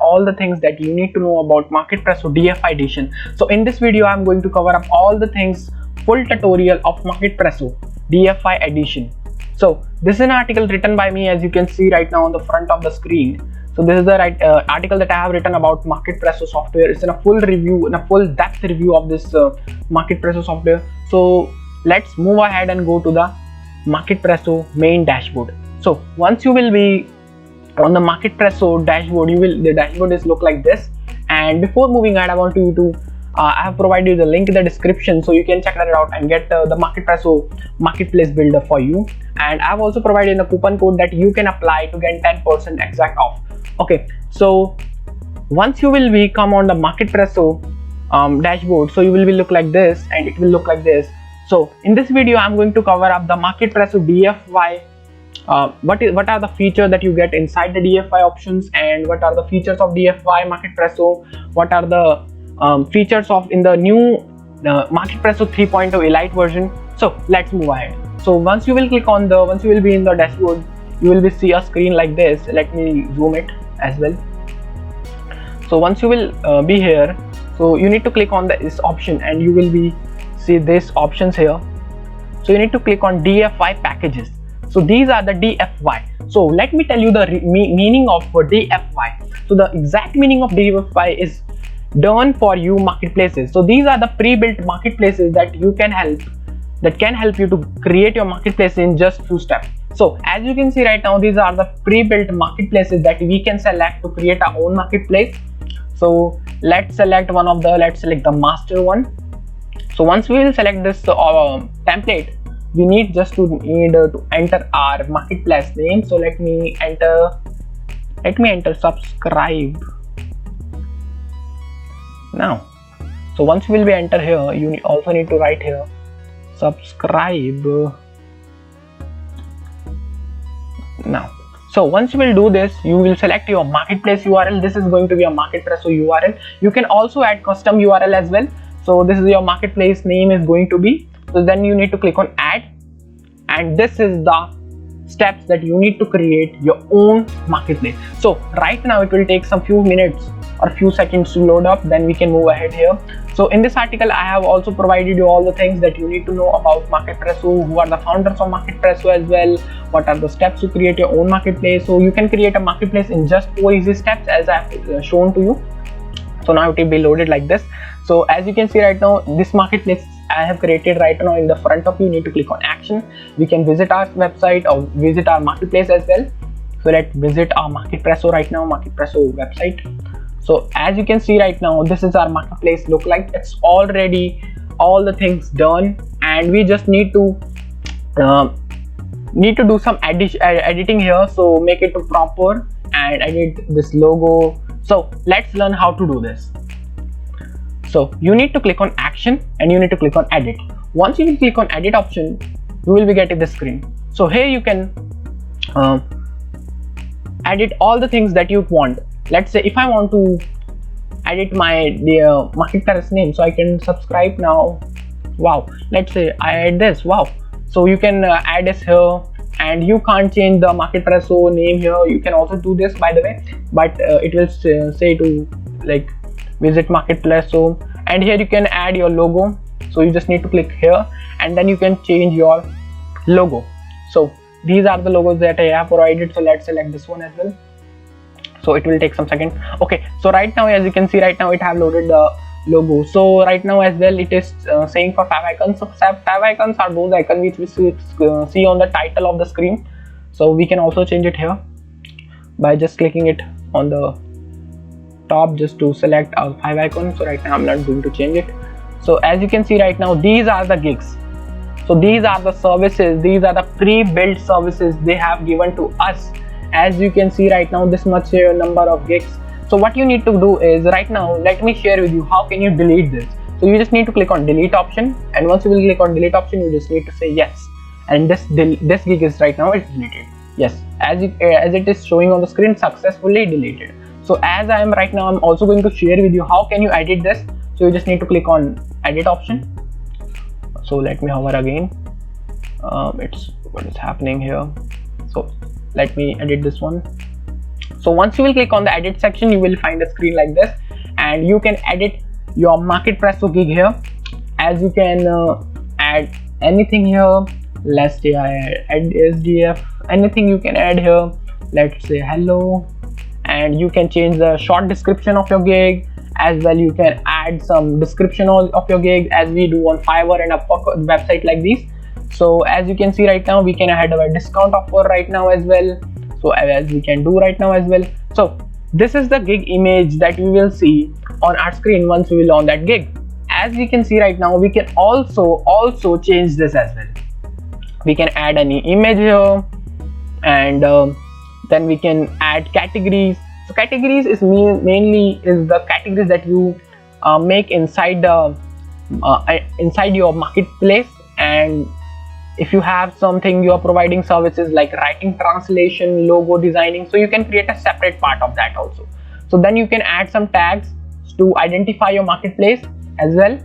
all the things that you need to know about MarketPresso DFY edition. So in this video I'm going to cover up all the things, full tutorial of MarketPresso DFY edition. So this is an article written by me, as you can see right now on the front of the screen. So this is the article that I have written about MarketPresso software. It's in a full review, in a full depth review of this MarketPresso software. So let's move ahead and go to the MarketPresso main dashboard. So once you will be on the MarketPresso dashboard, the dashboard is look like this. And before moving ahead, I want you to I have provided the link in the description, so you can check that out and get the MarketPresso marketplace builder for you. And I have also provided a coupon code that you can apply to get 10% exact off. Okay, so once you will be come on the MarketPresso dashboard, so you will be look like this, and it will look like this. So in this video I'm going to cover up the MarketPresso DFY. What are the features that you get inside the DFY options, and what are the features of DFY MarketPresso, what are the features of in the new MarketPresso 3.0 Elite version. So let's move ahead. So once you will click on the, once you will be in the dashboard, you will be see a screen like this. Let me zoom it as well. So once you will be here, so you need to click on this option, and you will be see these options here. So you need to click on DFY packages. So these are the DFY. So let me tell you the meaning of DFY. So the exact meaning of DFY is done for you marketplaces. So these are the pre-built marketplaces that you can help, that can help you to create your marketplace in just few steps. So as you can see right now, these are the pre-built marketplaces that we can select to create our own marketplace. So let's select one of the, let's select the master one. So once we will select this template, we need just to enter our marketplace name. So let me enter subscribe now. So once you will be enter here, you also need to write here subscribe now. So once you will do this, you will select your marketplace URL. This is going to be a MarketPresso URL. You can also add custom URL as well. So this is your marketplace name is going to be. So then you need to click on add, and this is the steps that you need to create your own marketplace. So right now it will take some few minutes or few seconds to load up, then we can move ahead here. So in this article I have also provided you all the things that you need to know about MarketPresso, who are the founders of MarketPresso as well, what are the steps to create your own marketplace. So you can create a marketplace in just 4 easy steps, as I have shown to you. So now it will be loaded like this. So as you can see right now, this marketplace I have created right now in the front of you. You need to click on action. We can visit our website or visit our marketplace as well. So let's visit our MarketPresso right now, MarketPresso website. So as you can see right now, this is our marketplace look like. It's already all the things done, and we just need to do some editing here. So make it proper and edit this logo. So let's learn how to do this. So you need to click on action, and you need to click on edit. Once you click on edit option, you will be getting this screen. So here you can edit all the things that you want. Let's say if I want to edit my marketplace name, so I can subscribe now. Wow, let's say I add this. Wow, so you can add this here, and you can't change the MarketPresso name here. You can also do this, by the way, but it will say to like visit MarketPresso, and here you can add your logo. So you just need to click here, and then you can change your logo. So these are the logos that I have provided. So let's select this one as well. So it will take some second. Okay, so right now, as you can see right now, it have loaded the logo. So right now as well, it is saying for 5 icons. So 5 icons are those icons which we see on the title of the screen. So we can also change it here by just clicking it on the top, just to select our 5 icons. So right now I'm not going to change it. So as you can see right now, these are the gigs. So these are the services, these are the pre-built services they have given to us. As you can see right now, this much number of gigs. So what you need to do is, right now let me share with you how can you delete this. So you just need to click on delete option, and once you will click on delete option, you just need to say yes, and this gig is right now it's deleted. Yes, as it is showing on the screen, successfully deleted. So as I am right now, I'm also going to share with you how can you edit this. So you just need to click on edit option. So let me hover again. It's what is happening here. So let me edit this one. So once you will click on the edit section, you will find a screen like this, and you can edit your MarketPresso gig here. As you can add anything here. Let's say I add SDF, anything you can add here. Let's say hello, and you can change the short description of your gig. As well, you can add some description of your gig, as we do on Fiverr and Upwork website like these. So as you can see right now, we can add a discount offer right now as well. So as we can do right now as well. So this is the gig image that we will see on our screen once we will on that gig. As we can see right now, we can also change this as well. We can add any image here, and then we can add categories. So categories is mainly the categories that you make inside the inside your marketplace. And if you have something, you are providing services like writing, translation, logo designing, so you can create a separate part of that also. So then you can add some tags to identify your marketplace as well.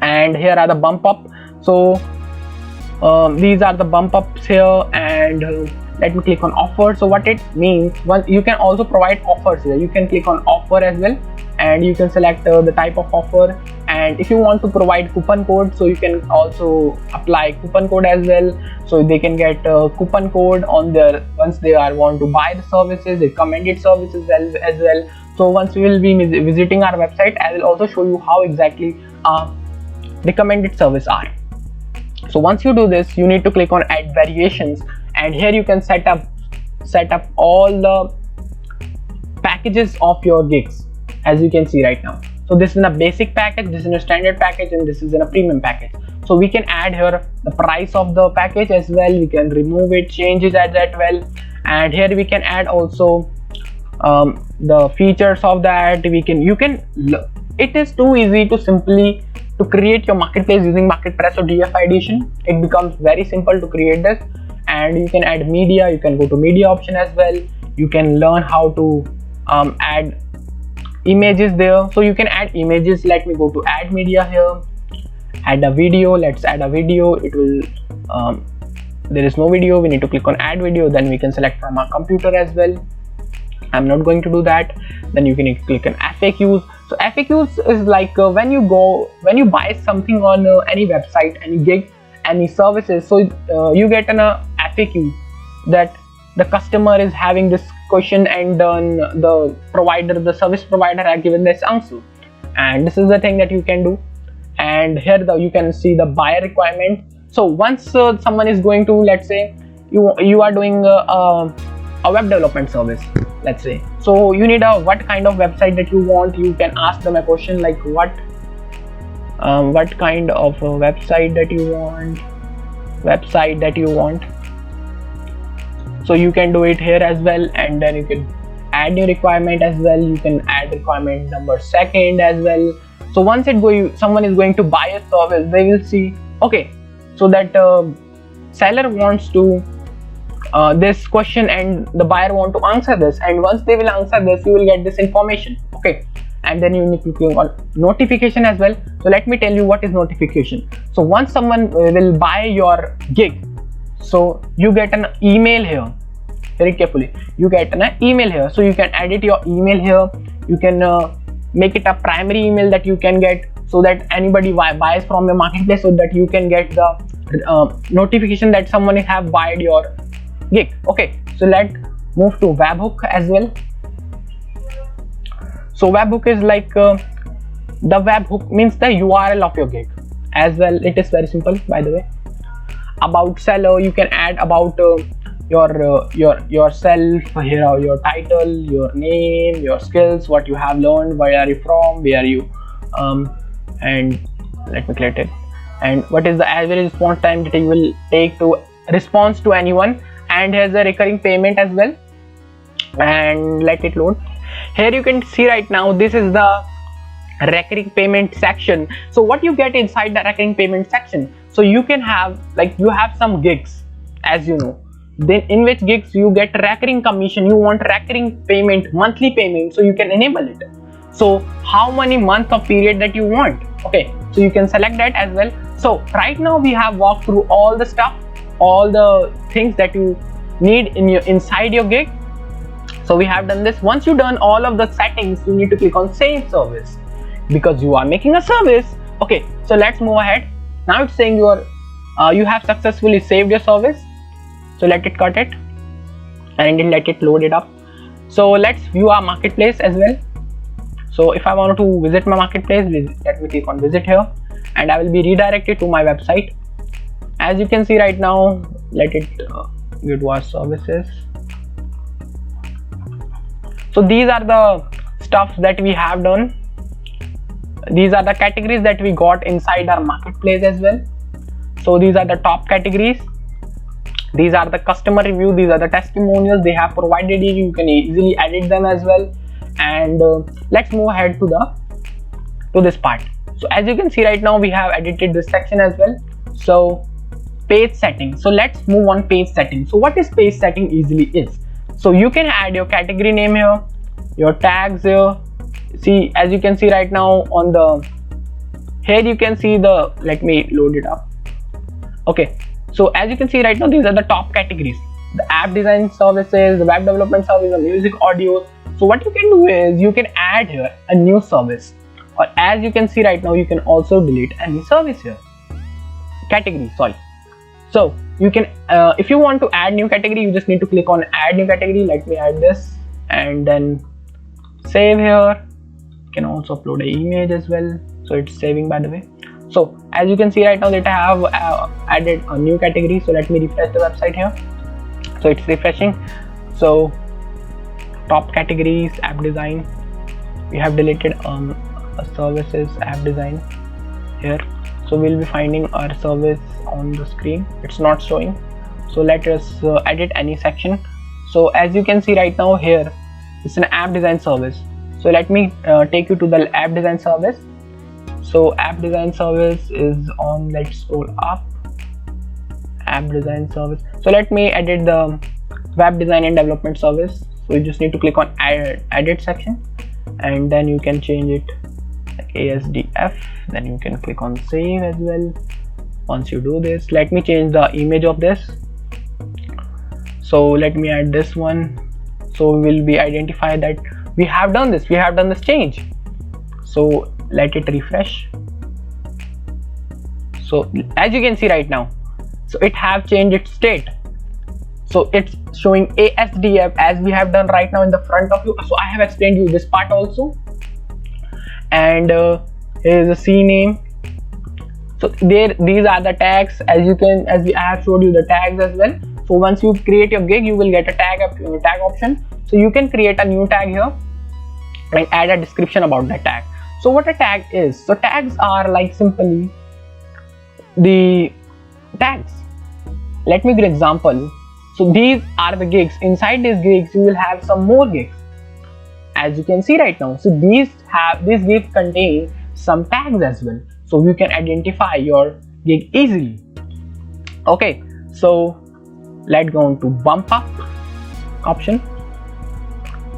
And here are the bump up. So these are the bump ups here, and let me click on offer. So what it means, once you can also provide offers here. You can click on offer as well, and you can select the type of offer. And if you want to provide coupon code, so you can also apply coupon code as well, so they can get a coupon code on their, once they want to buy the services, recommended services as well. So once we will be visiting our website, I will also show you how exactly recommended service are. So once you do this, you need to click on add variations, and here you can set up all the packages of your gigs, as you can see right now. So this is in a basic package, this is in a standard package, and this is in a premium package. So we can add here the price of the package as well. We can remove it, change it as well, and here we can add also the features of that. It is too easy to simply to create your marketplace using MarketPresso DFY edition. It becomes very simple to create this, and you can add media. You can go to media option as well. You can learn how to add images there. So you can add images. Let me go to add media here, add a video. Let's add a video. It will there is no video, we need to click on add video. Then we can select from our computer as well. I'm not going to do that. Then you can click on FAQs. So FAQs is like when you buy something on any website, any gig, any services, so you get an FAQ that the customer is having this question, and the service provider has given this answer, and this is the thing that you can do. And here you can see the buyer requirement. So once someone is going to, let's say you are doing a web development service, let's say, so you need what kind of website that you want. You can ask them a question like what kind of a website that you want. So you can do it here as well, and then you can add new requirement as well. You can add requirement number second as well. So once someone is going to buy a service, they will see, okay, so that seller wants to this question, and the buyer want to answer this, and once they will answer this, you will get this information. Okay, and then you need to click on notification as well. So let me tell you what is notification. So once someone will buy your gig, so you get an email here. Very carefully, you get an email here. So you can edit your email here. You can make it a primary email that you can get, so that anybody buys from your marketplace, so that you can get the notification that someone have bought your gig. Okay, so let's move to webhook as well. So webhook is like the webhook means the URL of your gig as well. It is very simple, by the way. About seller, you can add about yourself here, your title, your name, your skills, what you have learned, where are you from, where are you, and let me create it, and what is the average response time that you will take to response to anyone. And here's the recurring payment as well, and let it load. Here you can see right now, this is the recurring payment section. So what you get inside the recurring payment section, so you can have, like, you have some gigs, as you know, then in which gigs you get recurring commission. You want recurring payment, monthly payment, so you can enable it. So how many month of period that you want. Okay, so you can select that as well. So right now we have walked through all the stuff, all the things that you need inside your gig. So we have done this. Once you done all of the settings, you need to click on save service because you are making a service. Okay, so let's move ahead. Now it's saying you have successfully saved your service. So let it cut it and let it load it up. So let's view our marketplace as well. So if I want to visit my marketplace, let me click on visit here and I will be redirected to my website. As you can see right now, let it go to our services. So these are the stuff that we have done. These are the categories that we got inside our marketplace as well. So these are the top categories. These are the customer review. These are the testimonials they have provided you. You can easily edit them as well. And let's move ahead to this part. So as you can see right now, we have edited this section as well. So page setting. So let's move on page setting. So what is page setting easily is? So you can add your category name here, your tags here. See, as you can see right now on the here you can see the, let me load it up. Okay, so as you can see right now, these are the top categories: the app design services, the web development service, the music, audio. So what you can do is you can add here a new service, or as you can see right now, you can also delete any service here. Category, sorry. So you can if you want to add new category, you just need to click on add new category. Let me add this and then save here. You can also upload an image as well, so it's saving, by the way. So as you can see right now that I have added a new category. So let me refresh the website here. So it's refreshing. So top categories, app design, we have deleted services, app design here. So we'll be finding our service on the screen. It's not showing. So let us edit any section. So as you can see right now here, it's an app design service. So let me take you to the app design service. So app design service is on, let's scroll up, app design service. So let me edit the web design and development service. So you just need to click on edit section and then you can change it like ASDF. Then you can click on save as well. Once you do this, let me change the image of this. So let me add this one. So we will be identified that we have done this, change. So let it refresh. So as you can see right now, so it have changed its state. So it's showing ASDF as we have done right now in the front of you. So I have explained you this part also. And here is the C name. So these are the tags. I have showed you the tags as well. So once you create your gig, you will get a tag option. So you can create a new tag here and add a description about that tag. So what a tag is? So tags are like simply the tags. Let me give an example. So these are the gigs. Inside these gigs, you will have some more gigs. As you can see right now, so these gigs contain some tags as well. So you can identify your gig easily. Okay, so let's go on to bump up option.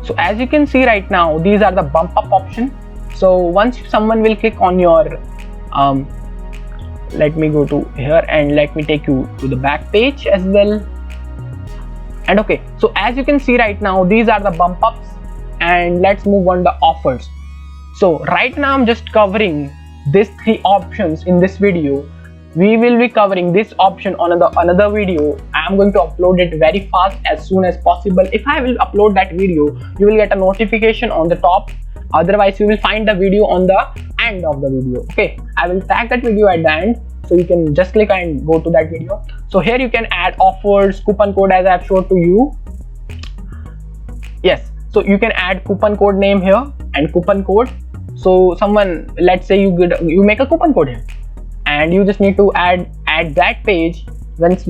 So as you can see right now, these are the bump up option. So once someone will click on your let me go to here and let me take you to the back page as well. And okay, so as you can see right now, these are the bump ups, and let's move on to offers. So right now I'm just covering these three options in this video. We will be covering this option on another video. I am going to upload it very fast as soon as possible. If I will upload that video, you will get a notification on the top. Otherwise, you will find the video on the end of the video. Okay, I will tag that video at the end, so you can just click and go to that video. So here you can add offers, coupon code as I have showed to you. Yes, so you can add coupon code name here and coupon code. So someone, let's say you make a coupon code here, and you just need to add that page once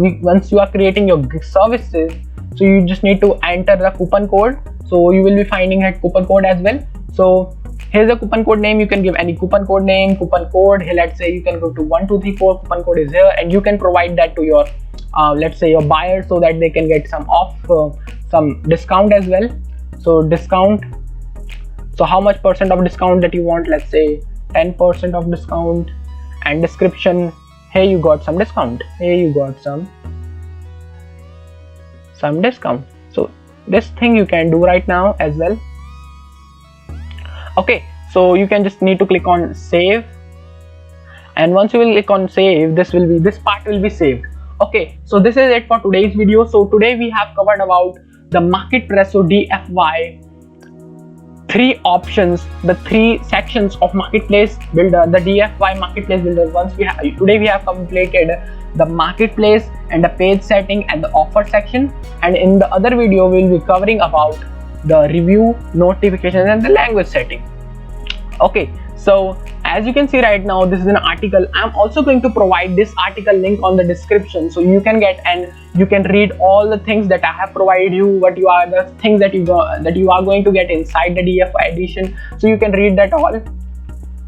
you are creating your services. So you just need to enter the coupon code. So you will be finding that coupon code as well. So here's the coupon code name. You can give any coupon code name, coupon code. Here, let's say you can go to 1234. Coupon code is here, and you can provide that to your let's say your buyer, so that they can get some off, some discount as well. So discount. So how much percent of discount that you want? Let's say 10% of discount. And description. Here you got some discount. Here you got some discount. So this thing you can do right now as well. Okay, so you can just need to click on save, and once you will click on save, this part will be saved. Okay, so this is it for today's video. So today we have covered about the MarketPresso DFY, 3 options, the 3 sections of marketplace builder, the DFY marketplace builder. Today we have completed the marketplace and the page setting and the offer section, and in the other video we will be covering about the review, notification, and the language setting. Okay, so as you can see right now, this is an article. I'm also going to provide this article link on the description, so you can get and you can read all the things that I have provided you, the things that you are going to get inside the DFY edition. So you can read that all,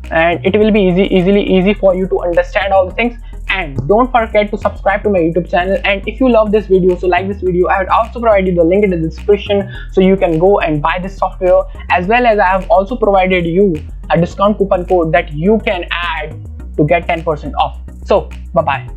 and it will be easy for you to understand all the things. And don't forget to subscribe to my YouTube channel, and if you love this video, so like this video. I would also provide you the link in the description, so you can go and buy this software, as well as I have also provided you a discount coupon code that you can add to get 10% off. So bye bye.